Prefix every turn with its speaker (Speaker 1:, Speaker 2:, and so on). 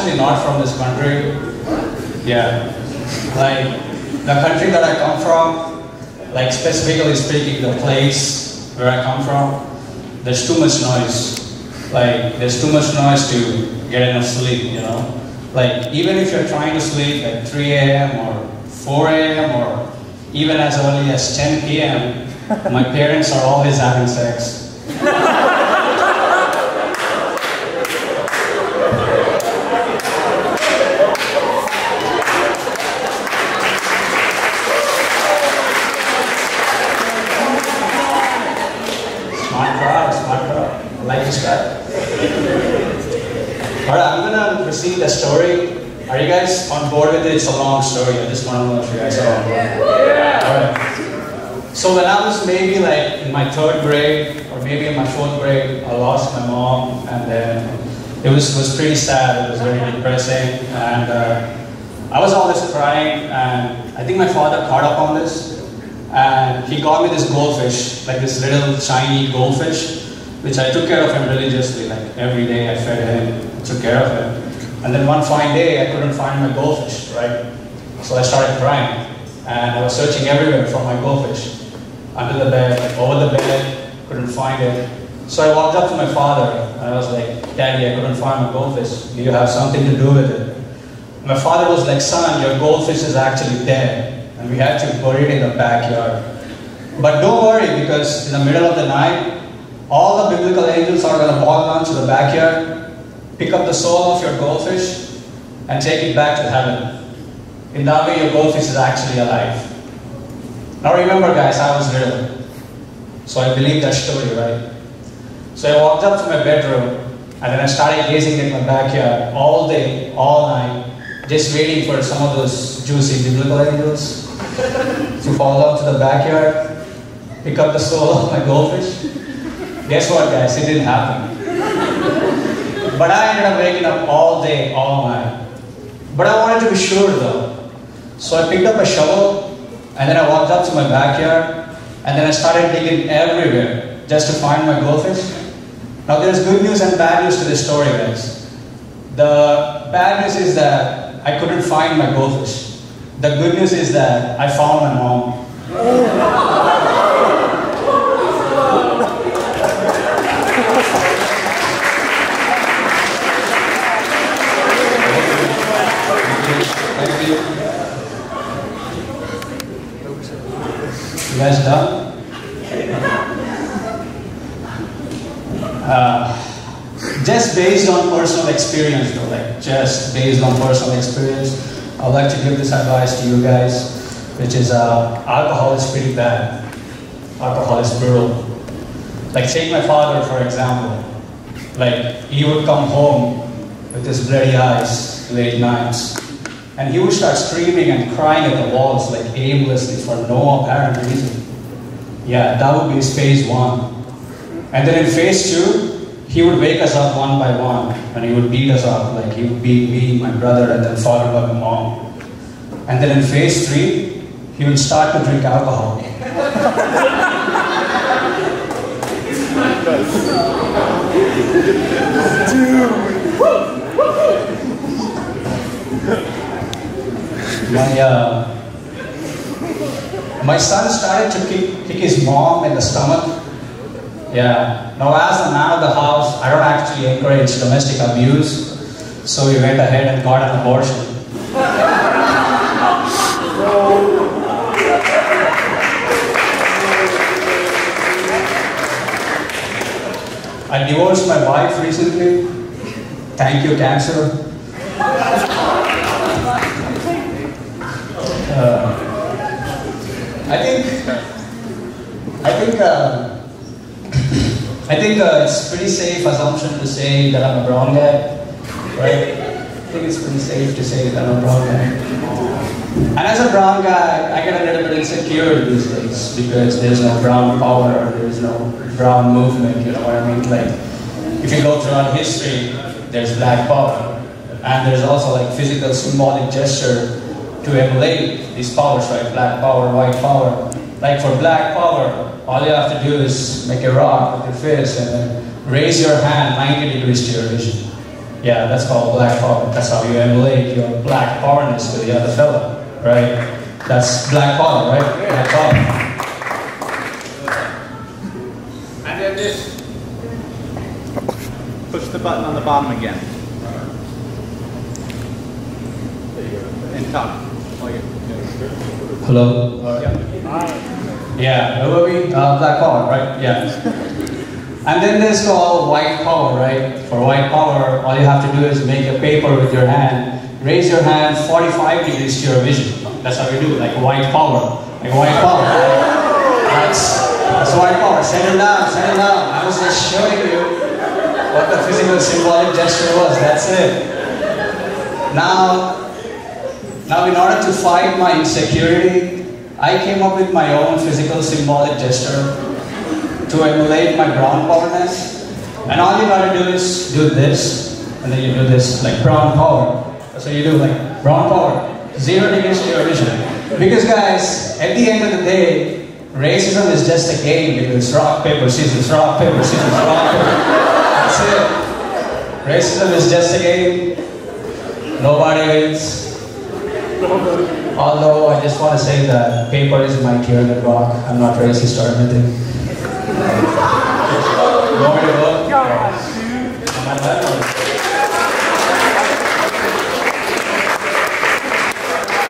Speaker 1: actually not from this country. Yeah. Like, the country that I come from, like specifically speaking, the place where I come from, there's too much noise. Like, there's too much noise to get enough sleep, you know? Like, even if you're trying to sleep at 3 a.m. or 4 a.m. or even as early as 10 p.m., my parents are always having sex. Smart crowd. I like this guy. Alright, I'm gonna proceed the story. Are you guys on board with it? It's a long story. I just want to know if you guys are on board. Alright. So when I was maybe like in my 3rd grade or maybe in my 4th grade, I lost my mom, and then it was pretty sad. It was very depressing, and I was always crying, and I think my father caught up on this, and he got me this goldfish, like this little shiny goldfish, which I took care of him religiously. Like every day I fed him, took care of him. And then one fine day I couldn't find my goldfish, right? So I started crying, and I was searching everywhere for my goldfish. Under the bed, over the bed, couldn't find it. So I walked up to my father, and I was like, "Daddy, I couldn't find my goldfish. Do you have something to do with it?" My father was like, "Son, your goldfish is actually dead, and we had to bury it in the backyard. But don't worry, because in the middle of the night, all the biblical angels are going to walk down to the backyard, pick up the soul of your goldfish, and take it back to heaven. In that way, your goldfish is actually alive." Now remember, guys, I was little, so I believed that story, right? So I walked up to my bedroom, and then I started gazing at my backyard all day, all night, just waiting for some of those juicy biblical angels to fall down to the backyard, pick up the soul of my goldfish. Guess what, guys? It didn't happen. But I ended up waking up all day, all night. But I wanted to be sure though. So I picked up a shovel, and then I walked up to my backyard, and then I started digging everywhere just to find my goldfish. Now there's good news and bad news to this story, guys. The bad news is that I couldn't find my goldfish. The good news is that I found my mom. Thank you. You guys done? Just based on personal experience though, like just based on personal experience, I'd like to give this advice to you guys, which is alcohol is pretty bad. Alcohol is brutal. Like take my father for example. Like he would come home with his bloody eyes late nights, and he would start screaming and crying at the walls like aimlessly for no apparent reason. Yeah, that would be his phase 1. And then in phase 2, he would wake us up one by one, and he would beat us up. Like he would beat me, my brother, and then followed by my mom. And then in phase 3, he would start to drink alcohol. My son started to kick his mom in the stomach. Yeah. Now as the man of the house, I don't actually encourage domestic abuse, so we went ahead and got an abortion. I divorced my wife recently. Thank you, cancer. I think it's pretty safe assumption to say that I'm a brown guy, right? I think it's pretty safe to say that I'm a brown guy. And as a brown guy, I get a little bit insecure these days because there's no brown power, there's no brown movement, you know what I mean? Like, if you go throughout history, there's black power, and there's also like physical symbolic gesture to emulate these powers, right? Black power, white power. Like for black power, all you have to do is make a rock with your fist and then raise your hand 90 degrees to your vision. Yeah, that's called black power. That's how you emulate your black powerness with the other fella, right? That's black power, right? Black power.
Speaker 2: And then this. Push the button on the bottom again. And top.
Speaker 1: Hello? Yeah, where were we? Black power, right? Yeah. And then there's called white power, right? For white power, all you have to do is make a paper with your hand, raise your hand 45 degrees to your vision. That's how you do it, like white power. Like white power. That's white power. Send it down, send it down. I was just showing you what the physical symbolic gesture was. That's it. Now in order to fight my insecurity, I came up with my own physical symbolic gesture to emulate my brown powerness. And all you gotta do is do this, and then you do this, like brown power. That's what you do, like brown power. 0 degrees to your vision. Because guys, at the end of the day, racism is just a game. It's rock, paper, scissors, rock, paper, scissors, rock, paper. That's it. Racism is just a game. Nobody wins. Although I just want to say that paper is mightier than rock. I'm not racist or anything. You want me to go?